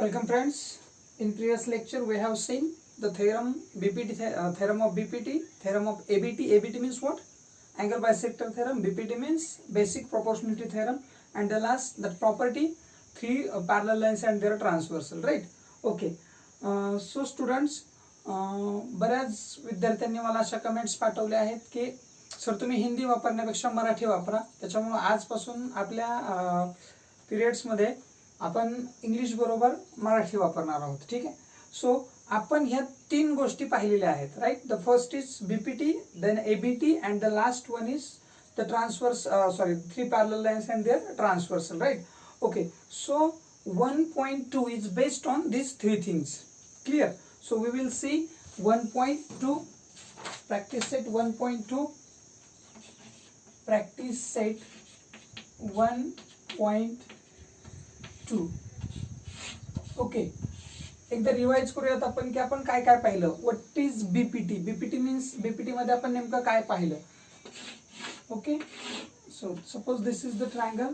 Welcome friends. In previous lecture we have seen the theorem BPT, theorem of BPT, theorem of ABT. ABT means what? Angle bisector theorem. BPT means basic proportionality theorem. And the last, that property, three parallel lines and their transversal, right? Okay. So students, बऱ्याच विद्यार्थ्यांनी मला अशा comments पाठवल्या आहेत की sir तुम्ही हिंदी वापरण्यापेक्षा मराठी वापरा. त्याच्यामुळे आजपासून आपल्या पिरियड्स मध्ये आपण इंग्लिश बरोबर मराठी वापरणार आहोत. ठीक आहे. सो आपण ह्या तीन गोष्टी पाहिलेल्या आहेत, right. The first is BPT, then ABT and the last one is the transverse three parallel lines and there transversal, right. Okay. So 1.2 is based on these three things. Clear? So we will see 1.2 practice set 1.2 practice set 1.2. Okay. एकदा revise करूयात आपण की आपण काय काय पाहिलं. What is BPT. BPT means BPT मध्ये आपण नेमकं काय पाहिलं. Okay. So suppose this is the triangle,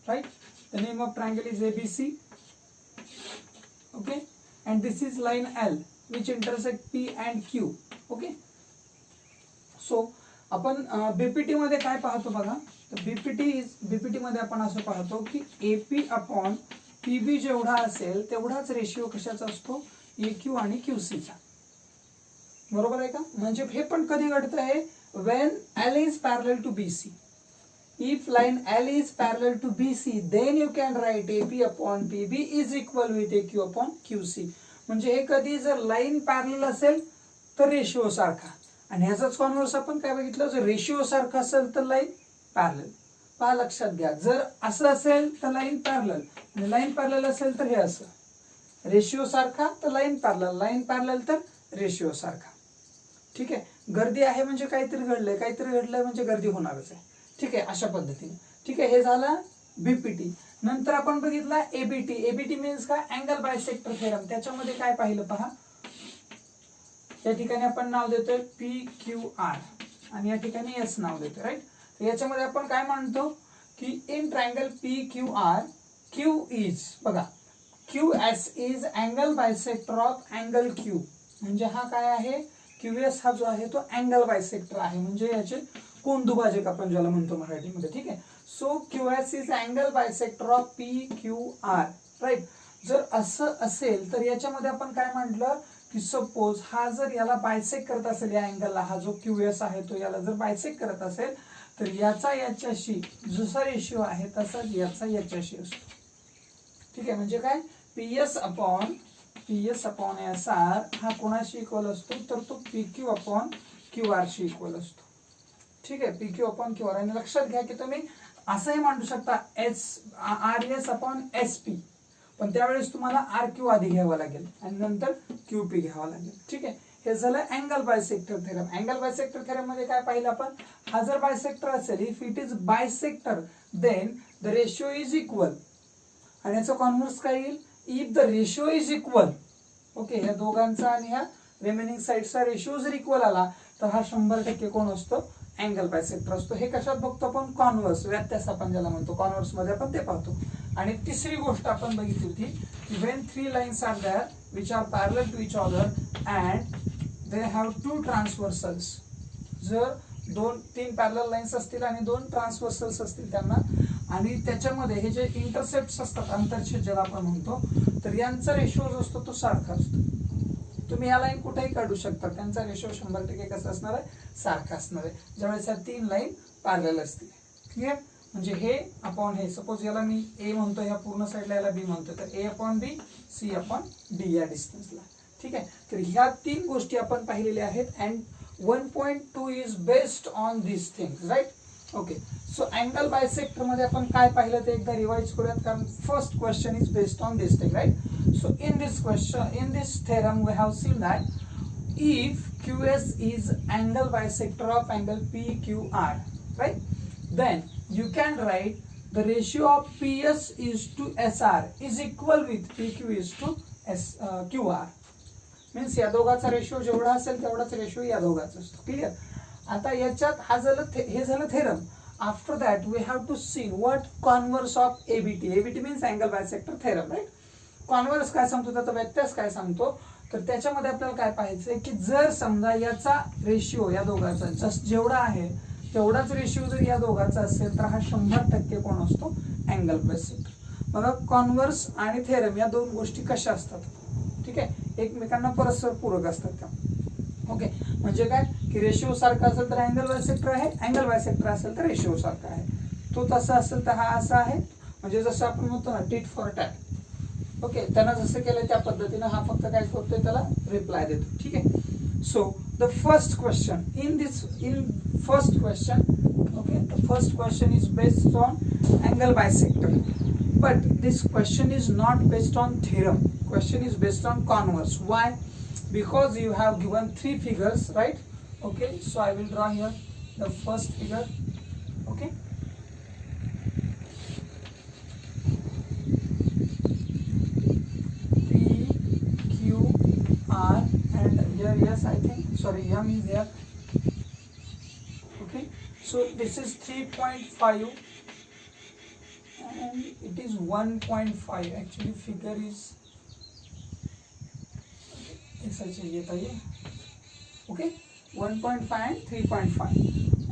right. The name of triangle is ABC. Okay, and this is line L which intersect P and Q. Okay. So आपण BPT मध्ये काय पाहतो बघा. तर BPT मध्ये आपण असं पाहतो की AP अपॉन PB जेवढा असेल तेवढाच रेशिओ कशाचा असतो, AQ आणि QC चा. बरोबर आहे का. म्हणजे हे पण कधी घडतं आहे, when L is parallel to BC. If line L is parallel to BC, then you can write AP upon PB is equal with AQ upon QC. म्हणजे हे कधी जर लाईन पॅरलल असेल तर रेशिओ सारखा, आणि ह्याचाच कॉन्व्हर्स आपण काय बघितलं, जर रेशिओ सारखा असेल तर लाईन पॅरलल. पहा लक्षात घ्या, जर असं असेल तर लाईन पॅरलल, आणि लाईन पॅरलल असेल तर हे असं. रेशिओ सारखा तर लाईन पॅरलल, लाईन पॅरलल तर रेशिओ सारखा. ठीक आहे. गर्दी आहे म्हणजे काहीतरी घडलंय, काहीतरी घडलंय म्हणजे गर्दी होणारच आहे. ठीक आहे. अशा पद्धतीने. ठीक आहे. हे झालं बीपीटी. नंतर आपण बघितला एबीटी. एबीटी मीन्स काय, अँगल बायसेक्टर थेरम. त्याच्यामध्ये काय पाहिलं पहा, या ठिकाणी आपण नाव देतोय पी क्यू आर आणि या ठिकाणी एस नाव देतोय, राईट. तर याच्यामध्ये आपण काय म्हणतो की in triangle P Q R, Q is बघा, Q S is angle bisector of angle Q. म्हणजे हा काय आहे, क्यू एस हा जो आहे तो अँगल बायसेक्टर आहे, म्हणजे याचे कोनदुभाजक आपण ज्याला म्हणतो मराठीमध्ये. ठीक आहे. So Q S is angle bisector of P Q R, right. जर असं असेल तर याच्यामध्ये आपण काय म्हटलं की सपोज हा जर याला बायसेक्ट करत असेल, या अँगलला, हा जो क्यू एस आहे तो याला जर बायसेक्ट करत असेल तर याचा याच्याशी जसा रेशिओ आहे तसा याचा याच्याशी असतो. ठीक आहे. म्हणजे काय, पीएस अपॉन एस आर हा कोणाशी इक्वल असतो, तर तो P Q upon Q R शी इक्वल असतो. ठीक आहे. P Q upon Q R. आणि लक्षात घ्या की तुम्ही असंही मांडू शकता S R S upon S P, पण त्यावेळेस तुम्हाला आर क्यू आधी घ्यावं लागेल आणि नंतर क्यू पी घ्यावं लागेल. ठीक आहे. हे झालं angle bisector theorem. Angle bisector theorem मध्ये काय पाहिलं आपण, हा जर बायसेक्टर असेल, if it is bisector then the ratio is equal. आणि याचं कॉन्व्हर्स काय येईल, if the ratio is equal. Okay. ह्या दोघांचा आणि ह्या रिमेनिंग साइडचा रेशिओ जर इक्वल आला तर हा 100% कोण असतो, अँगल बायसेक्टर असतो. हे कशात बघतो आपण, कॉन्व्हर्स, व्यत्यास आपण ज्याला म्हणतो, कॉन्व्हर्स मध्ये आपण ते पाहतो. आणि तिसरी गोष्ट आपण बघितली होती की when three lines are there which are parallel to each other and they have two transversals. जर तीन पॅरलल लाईन्स असतील आणि दोन ट्रान्सव्हर्सल्स असतील त्यांना, आणि त्याच्यामध्ये हे जे इंटरसेप्ट असतात, अंतरछेद ज्याला आपण म्हणतो, तर यांचा रेशिओ जो असतो तो सारखा असतो. तुम्ही या लाईन कुठेही काढू शकता, त्यांचा रेशिओ 100% कसा असणार आहे, सारखा असणार आहे, ज्यावेळेस या तीन लाईन पॅरलल असतील. क्लिअर. म्हणजे हे अपॉन हे, सपोज याला मी ए म्हणतो, ह्या पूर्ण साईडला याला बी म्हणतो, तर ए अपॉन बी, सी अपॉन डी या डिस्टन्सला. ठीक आहे. तर ह्या तीन गोष्टी आपण पाहिलेल्या आहेत. And 1.2 is based on this things, right. Okay. So angle bisector मध्ये आपण काय पाहिलं ते एकदा रिवाइज करूयात, कारण first question is based on this thing, right. So in this theorem we have seen that if QS is angle bisector of angle PQR, right, then you can write the ratio of PS is to SR is equal with PQ is to QR. Means या दोघांचा ratio जेवढा असेल तेवढाच ratio या दोघांचा असतो. Clear. आता याच्यात हा हे झालं theorem. After that we have to see what converse of ABT. ABT means angle bisector theorem, right? Converse काय सांगतो, त्याचा व्यत्यास काय सांगतो, तर त्याच्यामध्ये आपल्याला काय पाहायचंय की जर समजा याचा रेशिओ या दोघांचा जस्ट जेवढा आहे तेवढाच रेशिओ जर या दोघांचा असेल तर हा 100% कोण असतो, अँगल बायसेक्टर. बघा कॉन्व्हर्स आणि थेरम या दोन गोष्टी कशा असतात, ठीक आहे, एकमेकांना परस्पर पूरक असतात त्या. ओके, म्हणजे काय की रेशिओ सारखा असेल तर अँगल बायसेक्टर आहे, अँगल बायसेक्टर असेल तर रेशिओ सारखा आहे. तो तसा असेल तर हा असा आहे, म्हणजे जसं आपण म्हणतो ना टीट फॉर टॅट. ओके, त्यानं जसं केलं त्या पद्धतीनं हा फक्त काय करतोय, त्याला रिप्लाय देतो. ठीक आहे. So the first question in first question, okay, the first question is based on angle bisector, but this question is not based on theorem, question is based on converse. Why? Because you have given 3 figures, right? Okay, so I will draw here the first figure. Okay, P Q R, and here, yes, I think, sorry, M is here. Okay, so this is 3.5 and it is 1.5. actually figure is ऐसा चाहिए था ये. Okay, 1.5 and 3.5,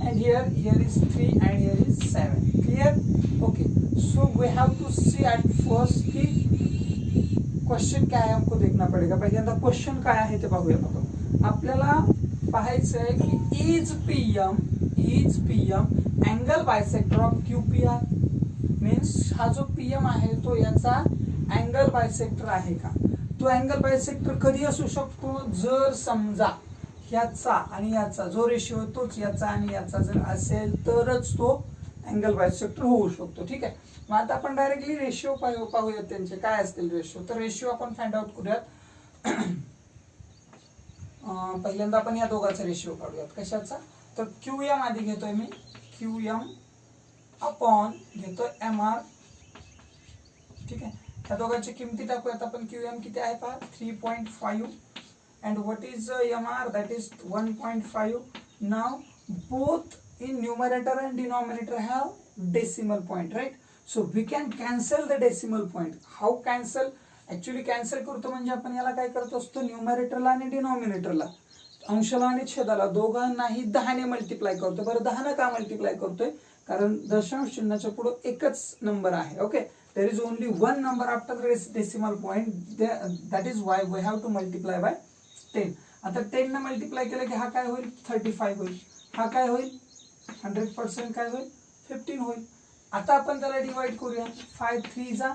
and here is 3 and here is 7. Clear? Okay, so we have to see at first कि question क्या है हमको देखना पड़ेगा. पहिल्यांदा क्वेश्चन काय आहे ते पाहूया. बघा आपल्याला पाहायचं आहे की is PM angle bisector of QPR. Means हा जो पीएम आहे तो याचा अँगल बायसेक्टर आहे का. तो अँगल बायसेक्टर कधी असू शकतो, जर समजा याचा आणि याचा जो रेशिओ तोच याचा आणि याचा जर असेल तरच तो अँगल बायसेक्टर होऊ शकतो. ठीक आहे. मग आता आपण डायरेक्टली रेशिओ पाहूयात त्यांचे काय असतील रेशिओ. तर रेशिओ आपण फाइंड आउट करूयात. पहिल्यांदा आपण या दोघांचा रेशिओ काढूयात. कशाचा, तर QM आधी घेतोय मी, QM अपॉन घेतो MR. ठीक आहे. त्या दोघांची किमती टाकूयात आपण. QM किती आहे पहा, 3.5 and what is MR, that is 1.5. now both in numerator and denominator have decimal point, right? so we can cancel the decimal point. how cancel, actually cancel करतो म्हणजे आपण याला काय करत असतो, न्यूमरेटरला आणि डिनॉमिनेटरला, अंशाला आणि छेदाला दोघांनाही 10 ने मल्टिप्लाय करतो. बरं 10 का मल्टिप्लाय करतोय, कारण दशांश चिन्हाच्या पुढे एकच नंबर आहे. Okay, there is only one number after the decimal point, that is why we have to multiply by 10. आता 10 ने मल्टिप्लाय केलं की हा काय होईल, 35 होईल. हा काय होईल, 100% काय होईल, 15 होईल. आता आपण त्याला डिवाइड करूया. 5 3 जा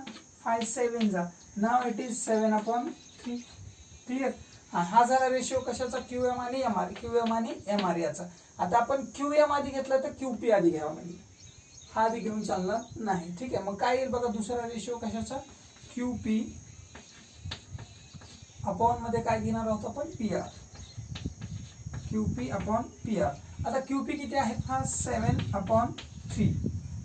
5 7 जा. Now it is 7/3. क्लिअर. हा झाला रेशिओ कशाचा, QM आणि MR, QM आणि MR याचा. आता आपण QM आधी घेतला तर QP आधी घ्यावा, म्हणजे हा आधी घेऊन चालणार नाही. ठीक आहे. मग काय येईल बघा, दुसरा रेशिओ कशाचा, QP अपॉन मध्ये काय घेणार आहोत आपण, PR. QP upon PR. आता QP किती आहे, हा 7/3.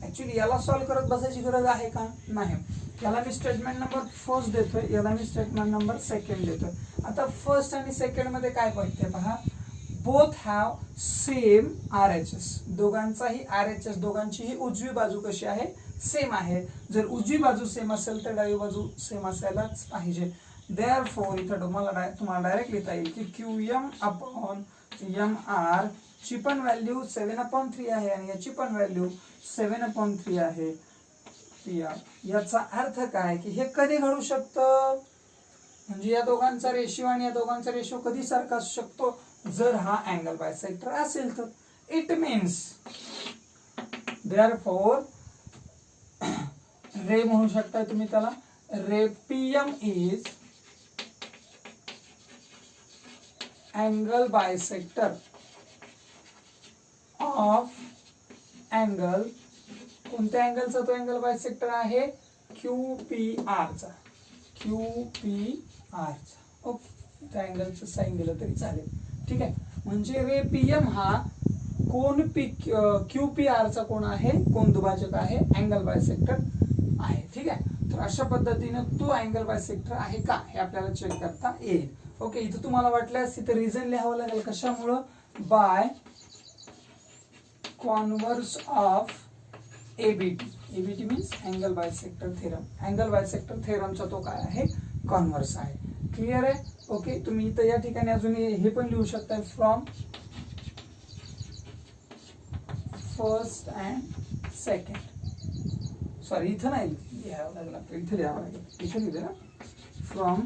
ऍक्च्युली याला सॉल्व्ह करत बसायची गरज आहे का, नाही. याला मी स्टेटमेंट नंबर फर्स्ट देतोय, याला मी स्टेटमेंट नंबर सेकंड देतोय. आता फर्स्ट आणि सेकंड मध्ये काय पडते पहा, बोथ हॅव सेम RHS. दोघांचाही RHS, दोघांची ही उजवी बाजू कशी आहे, सेम आहे. जर उजवी बाजू सेम असेल तर डावी बाजू सेम असायलाच पाहिजे. देअरफॉर इथं तुम्हाला डायरेक्ट लिहिता येईल की QM अपॉन MR ची पण व्हॅल्यू 7/3 आहे आणि याची पण व्हॅल्यू 7/3 आहे. PR. याचा अर्थ काय की हे कधी घडू शकतं, म्हणजे या दोघांचा रेशिओ आणि या दोघांचा रेशिओ कधी सारखा असू शकतो, जर हा अँगल बायसेक्टर असेल तर. इट मीन्स देअरफॉर रे म्हणू शकताय तुम्ही त्याला, रे PM is angle bisector of angle, कोणत्या अँगलचा तो अँगल बायसेक्टर आहे, QPR चा. ओके, त्या अँगलचं साइन दिलं तरी चालेल. ठीक आहे. म्हणजे रे PM हा कोण QPR चा कोण आहे, कोण दुभाजक आहे, अँगल बायसेक्टर आहे. ठीक आहे. तर अशा पद्धतीने तो अँगल बायसेक्टर आहे का हे आपल्याला चेक करता येईल. ओके, इथं तुम्हाला वाटल्यास इथं रिझन लिहावं लागेल. कशामुळं, by converse of ABT. ABT means angle bisector theorem. Angle bisector थेरमचा तो काय आहे, कॉन्व्हर्स आहे. क्लिअर आहे? ओके. तुम्ही इथं या ठिकाणी अजून हे पण लिहू शकता, from first and second. Sorry, इथं नाही लिहावं लागलं, इथं लिहावं लागेल. इथं लिहिलं ना, from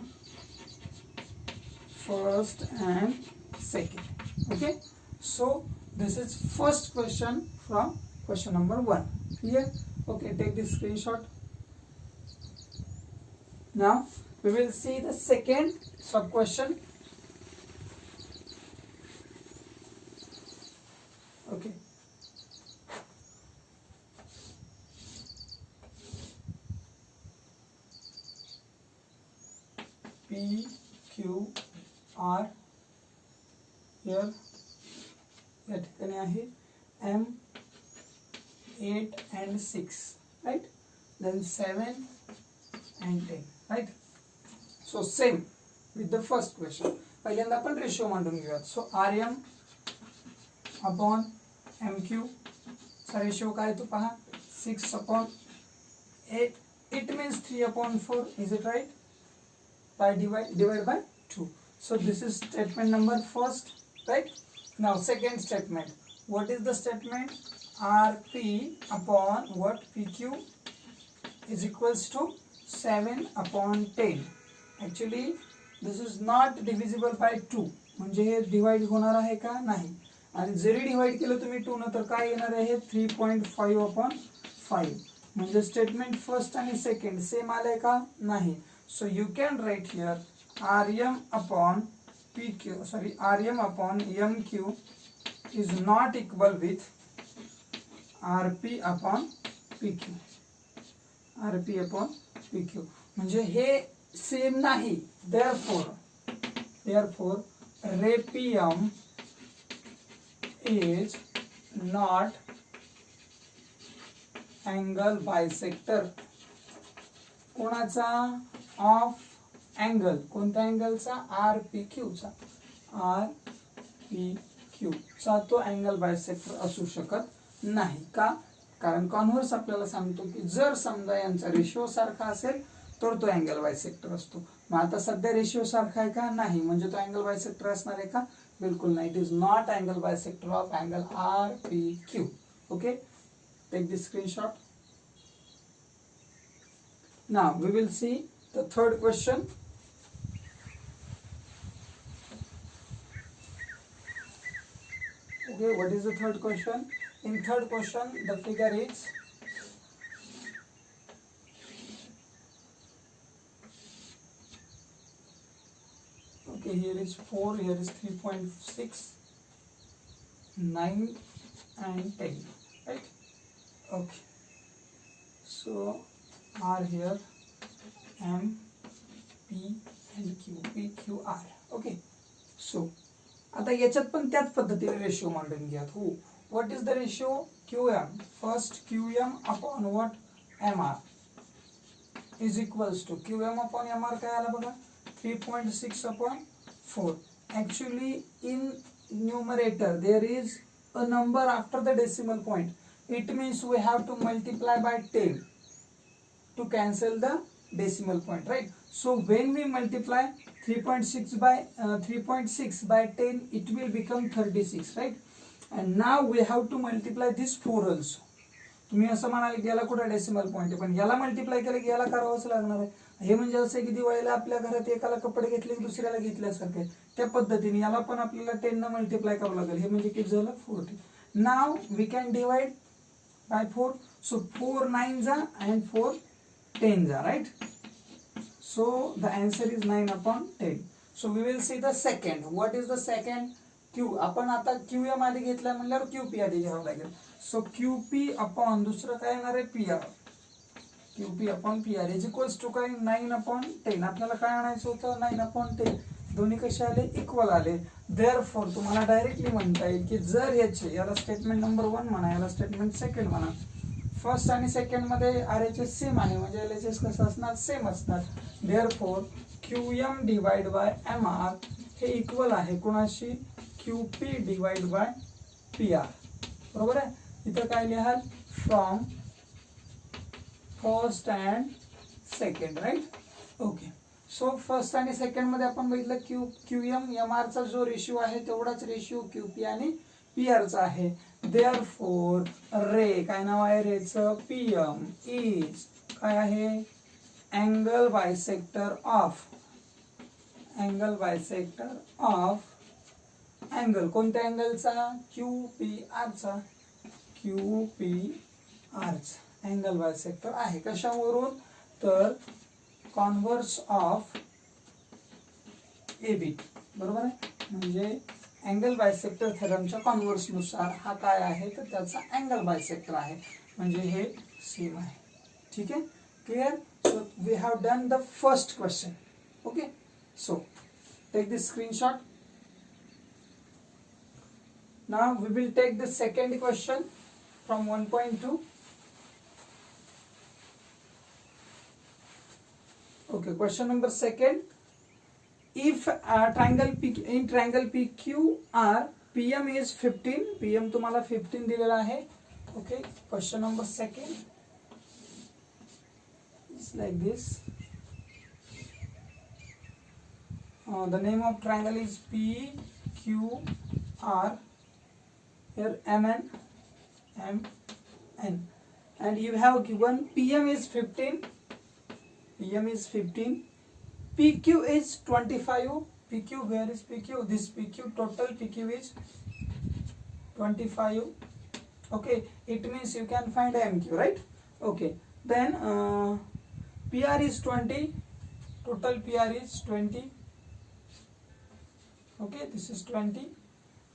first and second. Okay. So this is first question from question number 1. Clear? Okay, take this screenshot. Now we will see the second sub question. Okay. P Q R here या ठिकाणी आहे M 8 and 6, right? Then 7 and 10, right? So same with the first question. पहिल्यांदा आपण ratio मांडून घेऊयात. So RM upon MQ चा ratio काय तो पहा, 6 upon 8. It means 3 upon 4. Is it right? By divide by 2. So this is statement number first, right? Now second statement. What is the statement? RP upon what? PQ is equals to 7 upon 10. Actually this is not divisible by 2. म्हणजे हे divide होणार आहे का? नाही. आणि जरी divide केलं तुम्ही 2 न तर काय येणार आहे? 3.5 upon 5. म्हणजे स्टेटमेंट फर्स्ट आणि सेकंड सेम आलंय का? नाही. So you can write here RM upon PQ, sorry, RM upon MQ is not equal with RP upon PQ. RP upon PQ म्हणजे हे सेम नाही. therefore RPM is not angle bisector. कोणाचा? Of angle. कोणत्या अँगलचा? RPQ चा. RPQ चा तो angle bisector असू शकत नाही. का? कारण कॉन्व्हर्स आपल्याला सांगतो की जर समजा यांचा रेशिओ सारखा असेल तर तो अँगल बायसेक्टर असतो. मग आता सध्या रेशिओ सारखा आहे का? नाही. म्हणजे तो अँगल बायसेक्टर असणार आहे का? बिलकुल नाही. It is not angle bisector of angle RPQ. Okay. Take this screenshot. Now we will see the third question. Okay, what is the third question? In third question, the figure is okay. Here is 4. Here is 3.6, 9, and 10. Right? Okay. So R here, M, P and Q. P, Q, R. Okay. So आता याच्यात पण त्याच पद्धतीने ratio मांडून घ्या. हो. What is the ratio? QM. First QM upon what? MR is equals to QM upon MR काय आला बघा? 3.6 upon 4. Actually in numerator there is a number after the decimal point. It means we have to multiply by 10 to cancel the decimal point, right? So when we multiply 3.6 by 10, it will become 36, right? And now we have to multiply this 4 also. तुम्ही असं म्हणाल की याला कुठे decimal point आहे, पण याला multiply केलं की याला करावंच लागणार आहे. हे म्हणजे असं की दिवाळीला आपल्या घरात एकाला कपडे घेतले की दुसऱ्याला घेतल्यासारखे त्या पद्धतीने याला पण आपल्याला 10 न मल्टिप्लाय करावं लागेल. हे म्हणजे किती झालं? 40. Now we can divide by 4. So 4 9 जा and 4 10 जा, right? So the answer is 9 upon 10. So we will see the second. What is the second? Q. आपण आता QM आधी घेतला म्हणल्यावर QP आधी घ्यावं लागेल. So QP upon दुसरं काय येणार आहे? PR. QP upon PR is equals to काय? 9 upon 10. आपल्याला काय आणायचं होतं? 9 upon 10. दोन्ही कसे आले? इक्वल आले. Therefore तुम्हाला डायरेक्टली म्हणता येईल की जर याला स्टेटमेंट नंबर 1 म्हणा, याला स्टेटमेंट सेकंड म्हणा, फर्स्ट आणि सेकंड मध्ये RHS सेम आहे म्हणजे LHS कसं असणार? सेम असणार. Therefore QM divide by MR हे इक्वल आहे कोणाशी? QP divide by PR. बरोबर आहे. इथं काय लिहाल? From first and second, right? Okay. So first आणि सेकंड मध्ये आपण बघितलं क्यूएम एम आर चा जो रेशिओ आहे तेवढाच रेशिओ क्यूपी आणि पीआर चा आहे. देअरफॉर रे काय नाव आहे रेचं, पीएम इज काय आहे, अँगल बायसेक्टर ऑफ अँगल कोणत्या अँगलचा, क्यूपीआर चा अँगल बायसेक्टर आहे. कशावरून, तर कॉन्व्हर्स ऑफ एबी, बरोबर आहे. म्हणजे अँगल बायसेक्टर थेरमच्या कॉन्व्हर्स नुसार हा काय आहे तर त्याचा अँगल बायसेक्टर आहे, म्हणजे हे सेम आहे. ठीक आहे, clear. So we have done the first question. Okay, so take this screenshot. Now we will take the second question from 1.2. Okay, question number second. If triangle PQR PM is 15, PM तुम्हाला 15 दिलेला आहे. Okay, question number second is like this. The name of triangle is PQR. Here MN, and you have given PM is 15, PQ is 25. PQ, where is PQ? This PQ, total PQ is 25. Okay, it means you can find MQ, right? Okay, then PR is 20, total PR is 20. Okay, this is 20.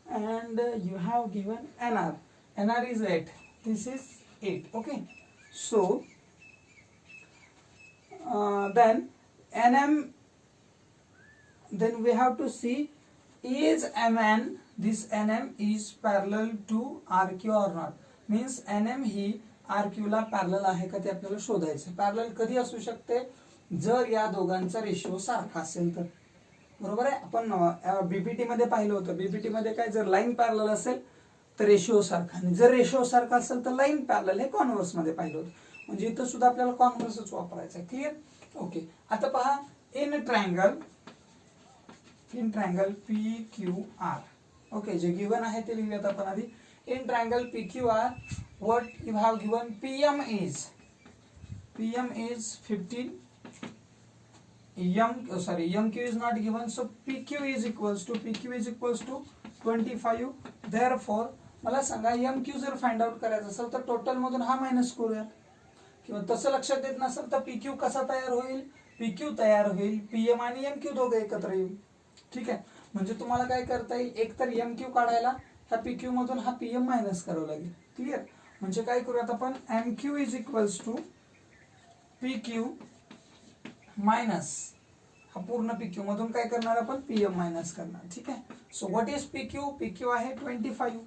And you have given NR is 8, this is 8. Okay, so then NM, then we have to see is MN, this NM is parallel to RQ or not. Means NM he RQ ला parallel आहे का ते आपल्याला शोधायचं. Parallel कधी असू शकते, जर या दोघांचा रेशिओ सारखा असेल तर, बरोबर आहे. आपण बीपीटी मध्ये पाहिलं होतं, बीपीटी मध्ये काय, जर लाईन पॅरलल असेल तर रेशिओ सारखा, आणि जर रेशिओ सारखा असेल तर लाईन पॅरलल, हे कॉन्व्हर्स मध्ये पाहिलं होतं. म्हणजे इथं सुद्धा आपल्याला कॉन्व्हर्सच वापरायचं आहे. क्लिअर. ओके, आता पहा, इन ट्रायंगल PQR. ओके, जे गिवन आहे ते लिहूयात आपण आधी. In triangle PQR what you have given, PM is 15. MQ is not given, so PQ is equals to 25. Therefore मला सांगा, MQ जर फाइंड आउट करायचं असेल तर टोटल मधून हा मायनस करूया, किंवा तसं लक्षात येत नसेल तर PQ कसा तयार होईल, PQ तयार होईल PM आणि MQ दोघे एकत्र येईल. ठीक आहे, म्हणजे तुम्हाला काय करता येईल, एक तर MQ काढायला ह्या PQ मधून हा PM मायनस करावं लागेल. क्लिअर. म्हणजे काय करूयात आपण, MQ is equals to PQ minus हा पूर्ण PQ मधून काय करणार आपण, PM मायनस करणार. ठीक आहे. सो व्हॉट इज PQ आहे 25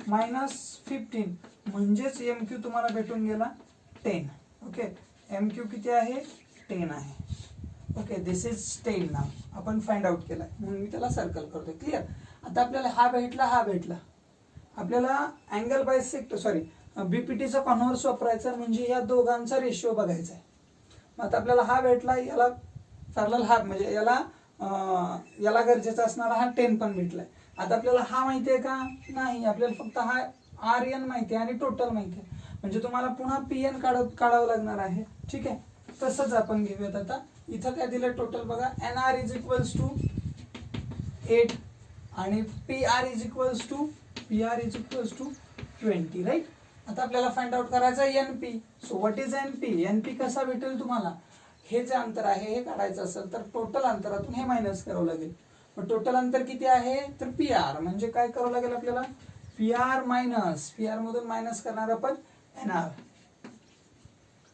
मायनस 15, म्हणजेच MQ तुम्हाला भेटून गेला 10. ओके, MQ किती आहे, 10 आहे. ओके, दिस इज 10 नाव आपण फाइंड आउट केलाय, म्हणून मी त्याला सर्कल करतोय. क्लिअर. आता आपल्याला हा भेटला, आपल्याला अँगल बायसेक्टर बीपीटीचा कॉन्व्हर्स वापरायचा, म्हणजे या दोघांचा रेशिओ बघायचा आहे. आता आपल्याला हा भेटला, याला पॅरलल हा, म्हणजे याला गरजेचा असणारा हा 10 पण भेटलाय. आता आपल्याला हा माहिती आहे का, नाही. आपल्याला फक्त हा RN माहिती आहे आणि टोटल माहिती आहे, म्हणजे तुम्हाला पुन्हा PN काढावं लागणार आहे. ठीक आहे, तसंच आपण घेऊयात. आता इथं काय दिलं टोटल बघा, NR इज इक्वल्स टू 8 आणि PR is equals to 20, right. आता आपल्याला फाइंड आउट करायचा NP. So what is NP कसा भेटेल तुम्हाला, हे जे अंतर आहे हे काढायचं असेल तर टोटल अंतरातून हे मायनस करावं लागेल. मग टोटल अंतर किती आहे तर PR, म्हणजे काय करावं लागेल आपल्याला, PR मधून मायनस करणार आपण NR.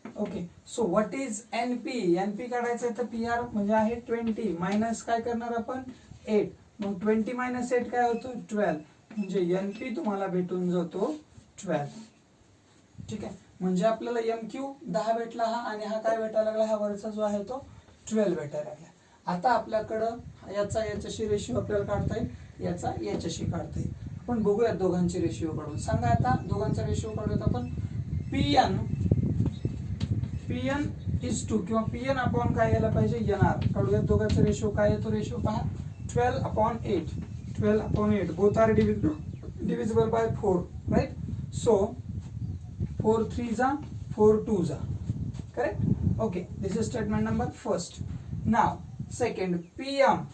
Okay, so what is NP काढायचं तर PR म्हणजे आहे 20 मायनस काय करणार आपण 8. मग 20 मायनस 8 काय होतो 12, म्हणजे NP तुम्हाला भेटून जातो 12. ठीक आहे, म्हणजे आपल्याला MQ 10 भेटला हा, आणि हा काय भेटायला लागला, हा वरचा जो आहे तो 12 भेटायला लागला. आता आपल्याकडं याच्याशी रेशिओ आपल्याला काढता येईल, याच्याशी काढता येईल. आपण बघूयात दोघांची रेशिओ काढून. सांगा आता दोघांचा रेशिओ काढूयात आपण. PN इज टू किंवा पीएन अपॉन काय यायला पाहिजे एनआर. काढूयात दोघांचा रेशो काय येतो. रेशो पहा 12/8. 12/8 both R divisible by 4, right? So 4 3 जा 4 2 जा, correct? Okay, this is statement number first. Now second, pm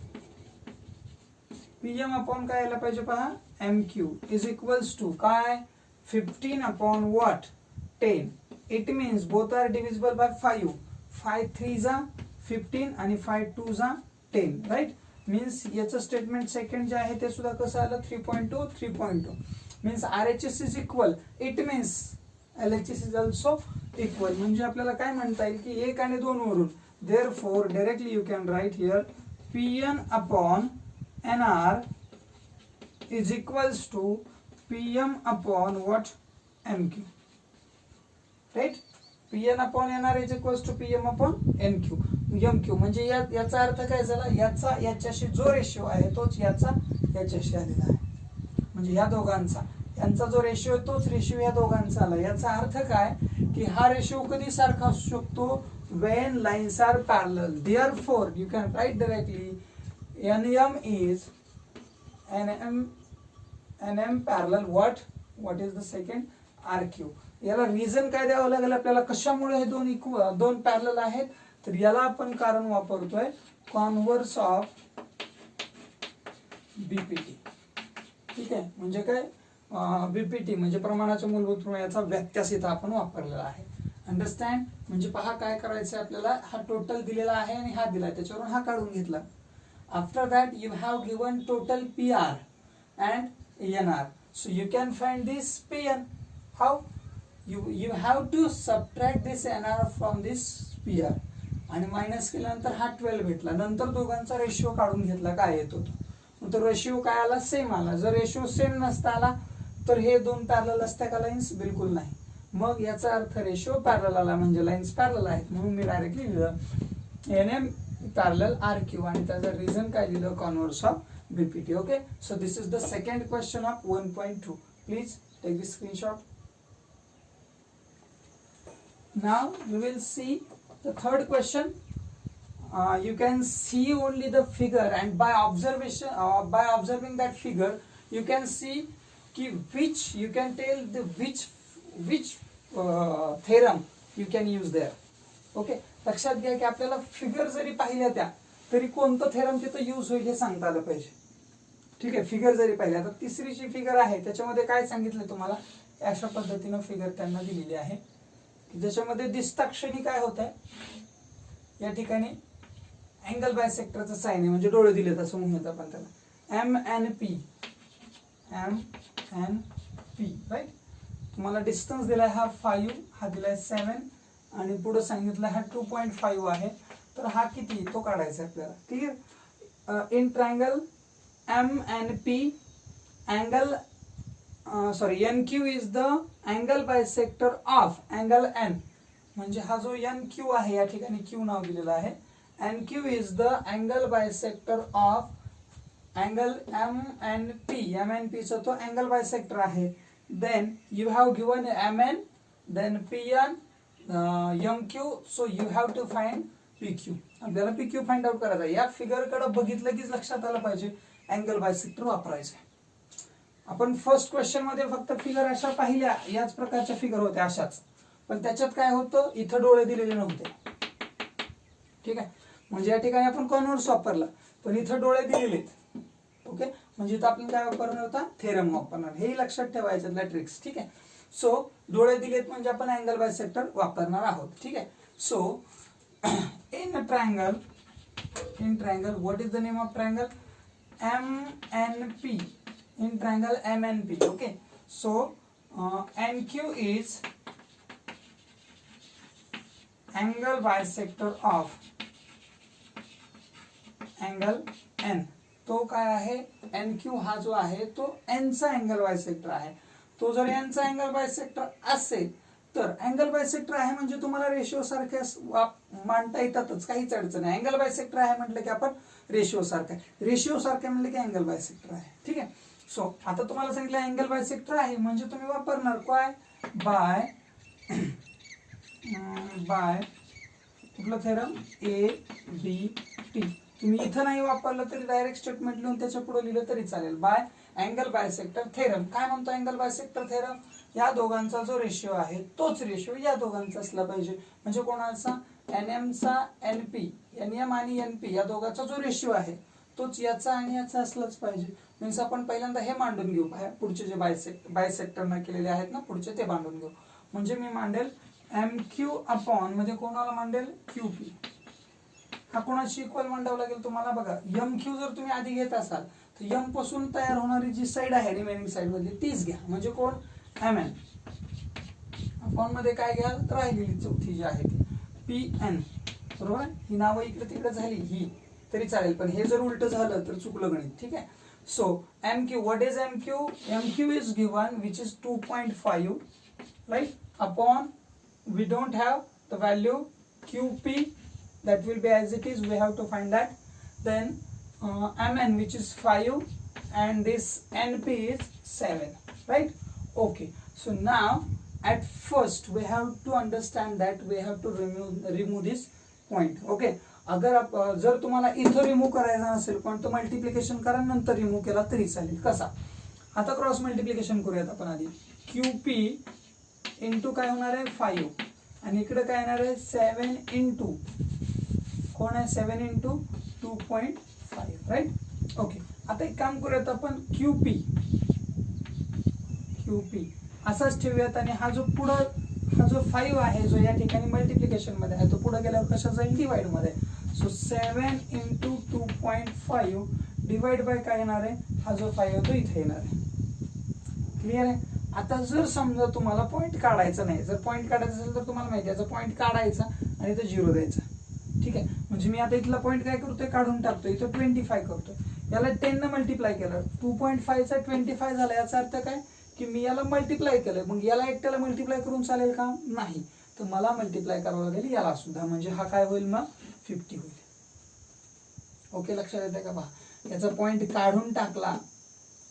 upon काय यायला पाहिजे पहा mq is equals to काय 15 upon what 10. It means both are divisible by 5. 5 3 जा 15 आणि 5 2 जा 10, right? मीन्स याचं स्टेटमेंट सेकंड जे आहे ते सुद्धा कसं आलं 3.2 3.2 means RHS is equal. It means LHS is also equal. म्हणजे आपल्याला काय म्हणता येईल की 1 आणि 2 वरून therefore directly you can write here Pn upon NR is equals to Pm upon what MQ, right? Pn upon NR is equals to Pm upon MQ. म्हणजे याचा अर्थ काय झाला. याच्याशी जो रेशिओ आहे तोच याच्याशी आलेला आहे. म्हणजे या दोघांचा यांचा जो रेशिओ आहे तोच रेशिओ या दोघांचा आला. याचा अर्थ काय की हा रेशिओ कधी सारखा असू शकतो when lines are parallel. Therefore you can write directly NM is NM parallel what is the second RQ. याला रिझन काय द्यावं लागेल आपल्याला कशामुळे हे दोन पॅरलल आहेत. तर याला आपण कारण वापरतोय कॉन्व्हर्स ऑफ बीपीटी. ठीक आहे. म्हणजे काय बीपीटी म्हणजे प्रमाणाच्या मूलभूत प्रमेयाचा व्यत्यास इथं आपण वापरलेला आहे. अंडरस्टँड. म्हणजे पहा काय करायचं आपल्याला. हा टोटल दिलेला आहे आणि हा दिलाय त्याच्यावरून हा काढून घेतला. After that you have given total PR and NR. So you can find this PN. How? You have to subtract this NR from this PR. आणि मायनस केल्यानंतर हा 12 भेटला. नंतर दोघांचा रेशिओ काढून घेतला काय येतो तो. तर रेशिओ काय आला सेम आला. जर रेशिओ सेम नसता आला तर हे दोन पॅरलल असत्या का लाईन्स बिलकुल नाही. मग याचा अर्थ रेशिओ पॅरलल आला म्हणजे लाईन्स पॅरलल आहेत. म्हणून मी डायरेक्टली लिहिलं NM पॅरलल RQ आणि त्याचं रिझन काय लिहिलं converse of BPT. Okay, so this is the second question of 1.2. Please take the screenshot. Now we will see the third question. You can see only the figure and by observing that figure you can see which you can tell the which theorem you can use there. Okay, लक्षात घ्या की आपल्याला figure जरी पाहिल्या त्या तरी कोणतं theorem तिथं यूज होईल हे सांगता आलं पाहिजे. ठीक आहे. फिगर जरी पाहिल्या आता तिसरी जी फिगर आहे त्याच्यामध्ये काय सांगितलं तुम्हाला अशा पद्धतीनं फिगर त्यांना दिलेली आहे. ज्याच्यामध्ये दिसता क्षणी काय होत आहे या ठिकाणी अँगल बायसेक्टरचं साइन आहे म्हणजे डोळे दिलेत असं म्हणूयात आपण त्याला MNP राईट. तुम्हाला डिस्टन्स दिलाय हा 5 हा दिलाय 7 आणि पुढे सांगितलं हा 2.5 आहे. तर हा किती तो काढायचा आपल्याला. Clear. In triangle MNP angle NQ is the angle bisector of angle N. म्हणजे हा जो NQ आहे या ठिकाणी Q नाव दिलेलं आहे. NQ is the angle bisector of angle MNP चा तो angle bisector आहे. Then you have given MN then PN MQ, so you have to find PQ. आपल्याला PQ फाइंड आउट करायचा. या फिगर कडे बघितलं की लक्षात आलं पाहिजे अँगल बायसेक्टर वापरायचं. आपण फर्स्ट क्वेश्चन मध्ये फक्त फिगर अशा पाहिल्या याच प्रकारच्या फिगर होत्या अशाच. पण त्याच्यात काय होतं इथं डोळे दिलेले नव्हते. ठीक आहे. म्हणजे या ठिकाणी आपण कॉन्व्हर्स वापरला पण इथं डोळे दिलेलेत. ओके. म्हणजे इथं आपण काय वापरणार होता थेरम वापरणार. हे लक्षात ठेवायचं ट्रिक्स. ठीक आहे. सो डोळे दिलेत म्हणजे आपण अँगल बायसेक्टर वापरणार आहोत. ठीक आहे. So in triangle what is the name of triangle MNP. in triangle MNP. Okay, so NQ is angle bisector of angle N. तो काय आहे NQ हा जो आहे तो N चा अँगल बायसेक्टर आहे. तो जर N चा अँगल बायसेक्टर असेल तर अँगल बायसेक्टर आहे म्हणजे तुम्हाला रेशिओ सारखे मांडता येतातच काहीच अडचण नाही. अँगल बायसेक्टर आहे म्हटलं की आपण रेशिओ सारखं म्हटलं की अँगल बायसेक्टर आहे. ठीक आहे. सो आता तुम्हाला सांगितलं अँगल बायसेक्टर आहे म्हणजे तुम्ही वापरणार काय बाय कुठलं थेरम? A B T. तुम्ही इथं नाही वापरलं तरी डायरेक्ट स्टेटमेंट लिहून त्याच्या पुढे लिहिलं तरी चालेल. By angle bisector theorem. काय म्हणतो अँगल बायसेक्टर थेरम? या दोघांचा जो रेशिओ आहे तोच रेशिओ या दोघांचा असला पाहिजे. म्हणजे कोणाचा? एन चा एन पी, एन एम आणि एन पी या दोघांचा जो रेशिओ आहे तोच याचा आणि याचा असलाच पाहिजे. मीन्स आपण पहिल्यांदा हे मांडून घेऊ, पुढचे जे बायसेक्टर केलेले आहेत ना पुढचे ते मांडून घेऊ. म्हणजे मी मांडेल एम क्यू अपॉन, म्हणजे कोणाला मांडेल? Q P. हा कोणाशी इक्वल मांडावं लागेल तुम्हाला? बघा, एम क्यू जर तुम्ही आधी घेत असाल तर एम पासून तयार होणारी जी साईड आहे रिमेनिंग साईड मधली तीच घ्या. म्हणजे कोण? M N. अपॉन मध्ये काय घ्याल? तर राहिलेली चौथी जी आहे ती पी एन. बरोबर. ही नावं इकडे तिकडे झाली ही तरी चालेल, पण हे जर उलट झालं तर चुकलं गणित. ठीक आहे. So M Q, what is M Q? M Q is given which is 2.5, right, upon we don't have the value qp, that will be as it is, we have to find that. Then mn which is 5 and this np is 7, right? Okay, so now at first we have to understand that we have to remove this point. Okay, अगर जर तुम्हाला इथं remove करायचा नसेल पण तो multiplication करा नंतर रिमूव्ह केला तरी चालेल. कसा? आता क्रॉस मल्टिप्लिकेशन करूयात आपण आधी. qp इंटू काय होणार आहे? 5 आणि इकडे काय येणार आहे? 7 इंटू कोण आहे? 7 इंटू 2.5, राईट. ओके, आता एक काम करूयात आपण, क्यूपी असाच ठेवूयात आणि हा जो पुढं हा जो 5 आहे जो या ठिकाणी मल्टिप्लिकेशन मध्ये आहे तो पुढे गेल्यावर कशा जाईल? डिवाइड मध्ये. सो 7 इंटू 2.5 डिवाइड बाय काय येणार आहे? हा जो 5 आहे तो इथे येणार आहे. क्लिअर आहे? आता जर समजा तुम्हाला पॉईंट काढायचा नाही, जर पॉईंट काढायचा असेल तर तुम्हाला माहिती आहे पॉईंट काढायचा आणि इथं 0 द्यायचा. ठीक आहे. म्हणजे मी आता इथला पॉईंट काय करतोय? काढून टाकतोय. इथं 25 करतोय. याला 10 न मल्टिप्लाय केलं, 2.5 चा 25 झाला. याचा अर्थ काय? की मी याला मल्टिप्लाय केलंय. मग याला एकट्याला मल्टिप्लाय करून चालेल का? नाही. तर मला मल्टिप्लाय करावं लागेल याला सुद्धा. म्हणजे हा काय होईल? मग 50 होईल. ओके, लक्षात येते का? पहा, याचा पॉईंट काढून टाकला,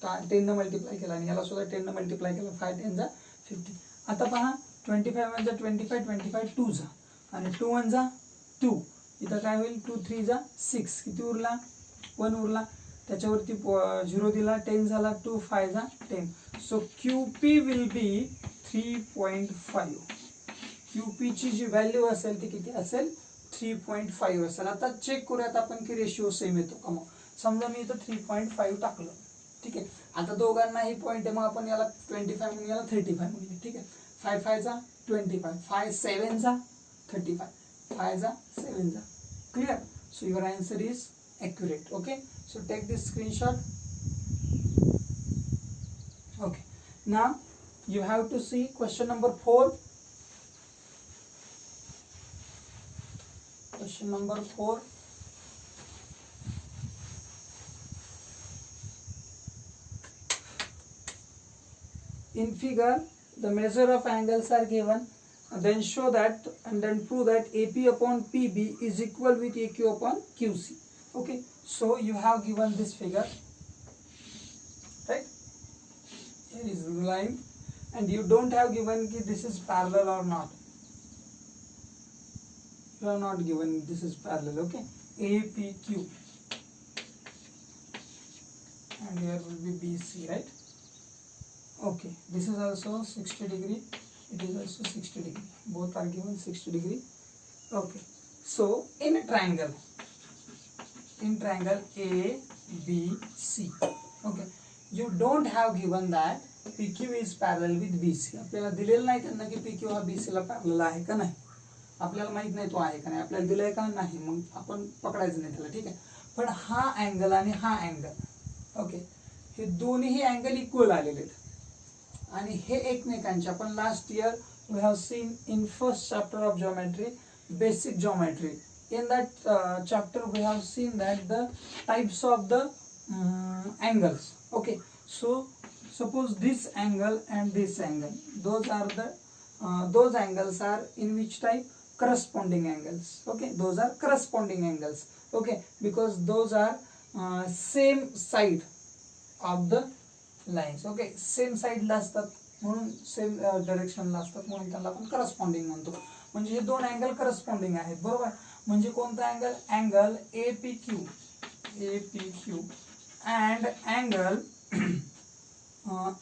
10 न मल्टिप्लाय केला आणि याला सुद्धा 10 न मल्टिप्लाय केला. 5 10 जा 50. आता पहा, 25 1 जा 25 2 जा आणि 2 1 जा 2. इथं काय होईल? 2 3 जा 6. किती उरला? 1 उरला. त्याच्यावरती 0 दिला, 10 झाला. 2 5 जा 10. So QP will be 3.5. QP ची जी व्हॅल्यू असेल ती किती असेल? 3.5 असेल. आता चेक करूयात आपण की रेशिओ सेम येतो का. मग समजा मी इथं 3.5 टाकलं. ठीक आहे. आता दोघांनाही पॉईंट आहे, मग आपण याला 25 म्हणून याला 35 म्हणूया. ठीक आहे. 5 5 जा 25, 5 7 जा 35, 5 जा 7 जा. Clear? So your answer is accurate. Okay, so take this screenshot. Okay, now you have to see question number 4. Question number 4. In figure, the measure of angles are given. Then show that and then prove that AP upon PB is equal with AQ upon QC. Okay, so you have given this figure, right? Here is the line and you don't have given ki this is parallel or not. You are not given this is parallel. Okay, APQ and here will be BC, right? Okay, this is also 60 degree, it is also 60 degree, both are given 60 degree. Okay, so in a triangle ABC, okay, you don't have given that PQ is parallel with BC. आपल्याला दिलेलं नाही त्यांना की PQ हा BC ला parallel आहे का नाही. आपल्याला माहित नाही तो आहे का नाही. आपल्याला दिलंय का नाही, मग आपण पकडायचं नाही त्याला. ठीक आहे. पण हा अँगल आणि हा अँगल, ओके, हे दोन्ही अँगल इक्वल आलेले आहेत आणि हे एकमेकांचे. आपण last year we have seen in first chapter of geometry, basic geometry. In that chapter we have seen that the types of the angles. Okay, so suppose this angle and this angle, those are the those angles are in which type? Corresponding angles. Okay, those are corresponding angles. Okay, because those are same side of the lines. Okay, same side ला असतात म्हणून same direction ला असतात म्हणून त्याला आपण corresponding म्हणतो. म्हणजे हे दोन अँगल करस्पॉन्डिंग आहेत, बरोबर. म्हणजे कोणता angle, angle APQ and angle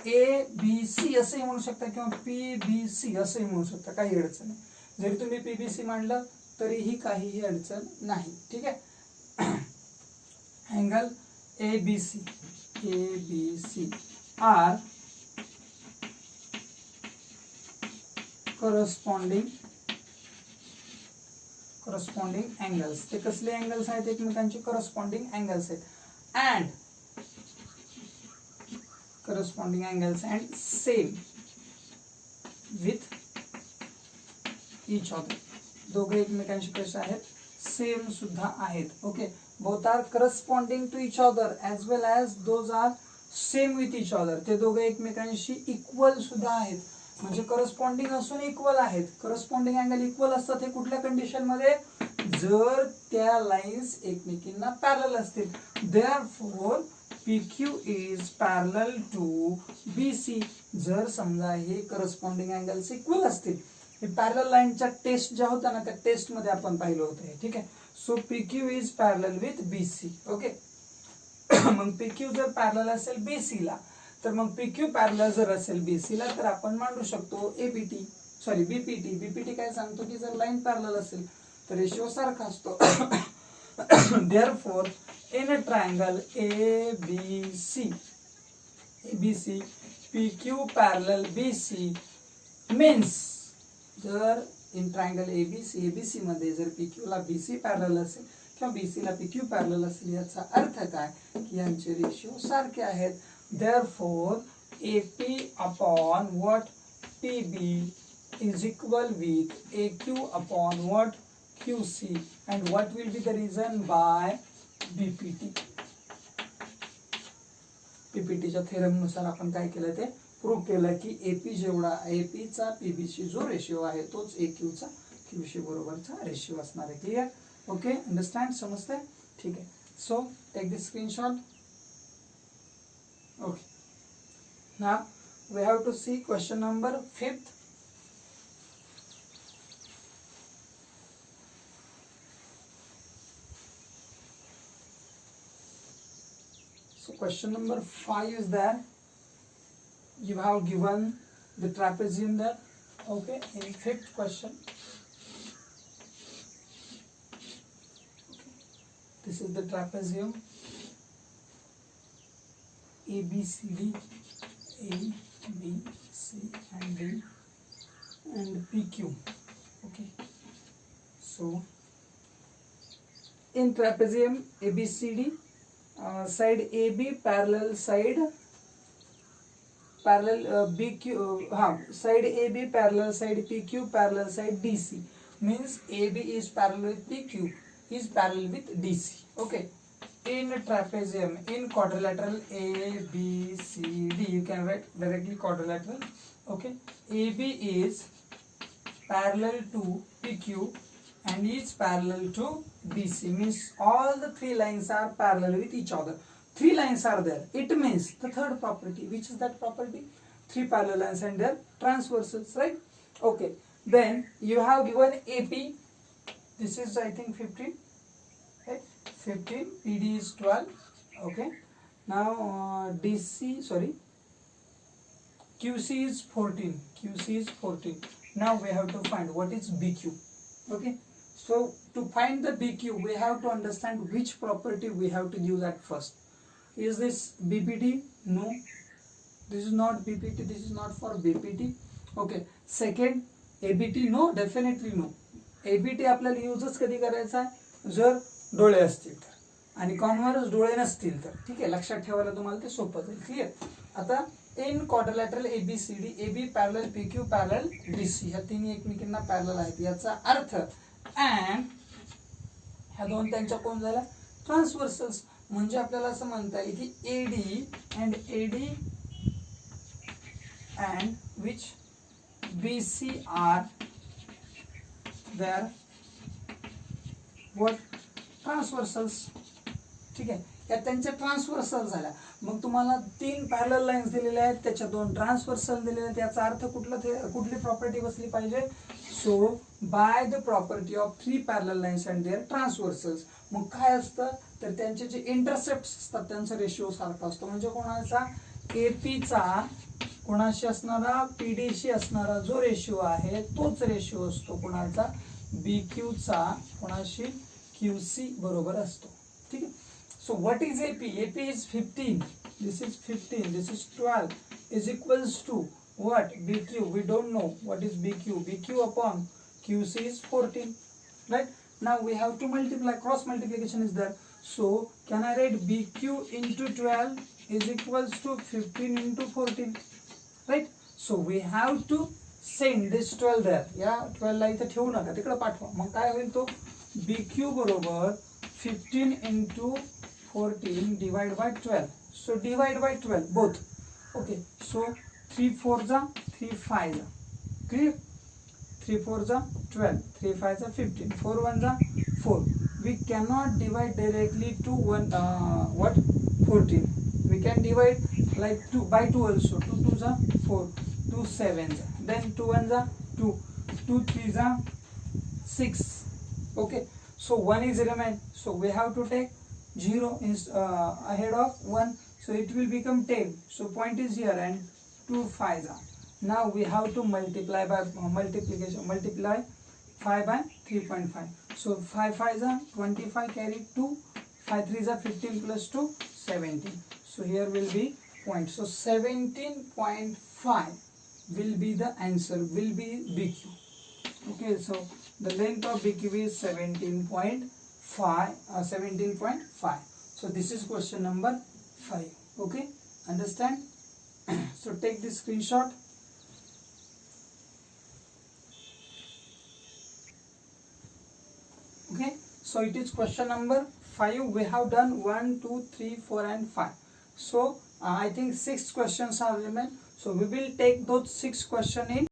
ABC असंही म्हणू शकता किंवा PBC असंही म्हणू शकता, काही अडचण नाही. जरी तुम्ही PBC मांडलं तरीही काहीही अडचण नाही, ठीक आहे. Angle ABC are corresponding angles. ते कसले अँगल्स आहेत, एकमेकांचे करस्पॉन्डिंग अँगल्स आहेत. And corresponding angles and same with each other. दोघे एकमेकांशी कसे आहेत, सेम सुद्धा आहेत. ओके, both are corresponding to each other as well as those are same with each other. ते दोघे एकमेकांशी इक्वल सुद्धा आहेत. म्हणजे करस्पॉन्डिंग असून इक्वल आहेत. करस्पॉन्डिंग अँगल इक्वल असतात हे कुठल्या कंडिशन मध्ये, जर त्या लाईन्स एकमेकींना पॅरलल असतील. Therefore PQ is parallel to BC. जर समजा हे करस्पॉन्डिंग अँगल्स इक्वल असतील. हे पॅरलल लाईनच्या टेस्ट ज्या होत्या ना, त्या टेस्ट मध्ये आपण पाहिलं होतं हे, ठीक आहे. So PQ is parallel with BC. Okay, मग PQ जर पॅरलल असेल BC ला, तर मग PQ पॅरलल जर असेल BC ला, तर आपण मांडू शकतो BPT काय सांगतो की जर लाईन पॅरलल असेल तर रेशिओ सारखा असतो. Therefore in a triangle ABC PQ parallel BC means, जर इन ट्रायंगल ABC मध्ये जर PQ ला BC पॅरलल असेल किंवा BC ला PQ पॅरलल असेल, याचा अर्थ काय की यांचे रेशिओ सारखे आहेत. Therefore, AP upon what PB is equal with AQ upon what QC, and what will be the reason by BPT. PPT च्या थेरम नुसार आपण काय केलं ते प्रूव्ह केलं की AP जेवढा AP चा PB शी जो रेशिओ आहे तोच AQ चा QC बरोबरचा रेशिओ असणार आहे. क्लियर? ओके, अंडरस्टँड, समजतंय? ठीक आहे. So take this screenshot. Okay, now we have to see question number 5th. So question number 5 is that you have given the trapezium there. Okay, in 5th question, this is the trapezium ABCD, A, B, C and D and PQ. Okay, so in trapezium ABCD, side AB parallel side BQ, side AB parallel side PQ parallel side DC, means AB is parallel with PQ is parallel with DC. Okay, in trapezium, in quadrilateral ABCD, you can write directly quadrilateral. Okay, AB is parallel to PQ and is parallel to BC, means all the three lines are parallel with each other. Three lines are there. It means the third property. Which is that property? Three parallel lines and their transversals, right? Okay, then you have given AP. This is I think 15. 15, PD is 12. Okay, now QC is 14. Now we have to find what is BQ. Okay, so to find the BQ we have to understand which property we have to use at first. Is this BPT? No, this is not BPT, this is not for BPT. Okay, second, ABT? No, definitely no. ABT आपल्याला यूजच कधी करायचा आहे, जर डोळे असतील तर, आणि converse डोळे नसतील तर. ठीक आहे, लक्षात ठेवायला तुम्हाला ते सोपं जाईल. क्लिअर? आता in quadrilateral ABCD, AB parallel PQ parallel BC, ह्या तिन्ही एकमेकींना पॅरलल आहेत. याचा अर्थ अँड ह्या दोन त्यांच्या कोण झाल्या, ट्रान्सव्हर्सल्स. म्हणजे आपल्याला असं म्हणता येईल की AD and which BC are their what ट्रान्सव्हर्सल्स. ठीक आहे, या त्यांच्या ट्रान्सव्हर्सल झाल्या. मग तुम्हाला तीन पॅरलल लाईन्स दिलेल्या आहेत, त्याच्या दोन ट्रान्सव्हर्सल दिलेले आहेत. याचा अर्थ कुठली प्रॉपर्टी बसली पाहिजे, so by the property of 3 parallel lines and their transversals. मग काय असतं तर त्यांचे जे इंटरसेप्ट असतात त्यांचा रेशिओ सारखा असतो. म्हणजे कोणाचा एपीचा कोणाशी असणारा पीडीशी असणारा जो रेशिओ आहे तोच रेशिओ असतो कोणाचा बीक्यूचा कोणाशी क्यूसी बरोबर असतो. ठीक आहे. So what is AP? AP is 15, this is 15, this is 12 is equals to what? BQ. We don't know what is BQ. BQ upon QC is 14, right? Now we have to multiply, cross multiplication is there. So can I write BQ into 12 is equals to 15 into 14, right? So we have to send this 12 there. या 12 ला इथे ठेवू नका, तिकडे पाठवा. मग काय होईल तो BQ बरोबर 15 into 14 divide by 12. So divide by 12 both. Okay. So 3 4 जा 3 5 जा, clear? 3 4 जा 12, 3 5 जा 15, 4 1 जा 4. We cannot divide directly to 14. We can divide like 2 by 2 also. 2 2 जा 4, 2 7 जा, then 2 1 जा 2, 2 3 जा 6. Okay, so 1 is remain, so we have to take 0 ahead of 1, so it will become 10. So point is here and 2 5 are. Now we have to multiply by multiply 5 by 3.5. So 5 5 are 25, carry 2, 5 3 are 15 plus 2 17. So here will be point. So 17.5 will be the answer, will be BQ. Okay, so the length of BQ is 17.5. 17.5. So this is question number 5. Okay, understand? So take this screenshot. Okay, so it is question number 5. We have done 1 2 3 4 and 5. So I think 6 questions are remain. So we will take those 6 questions in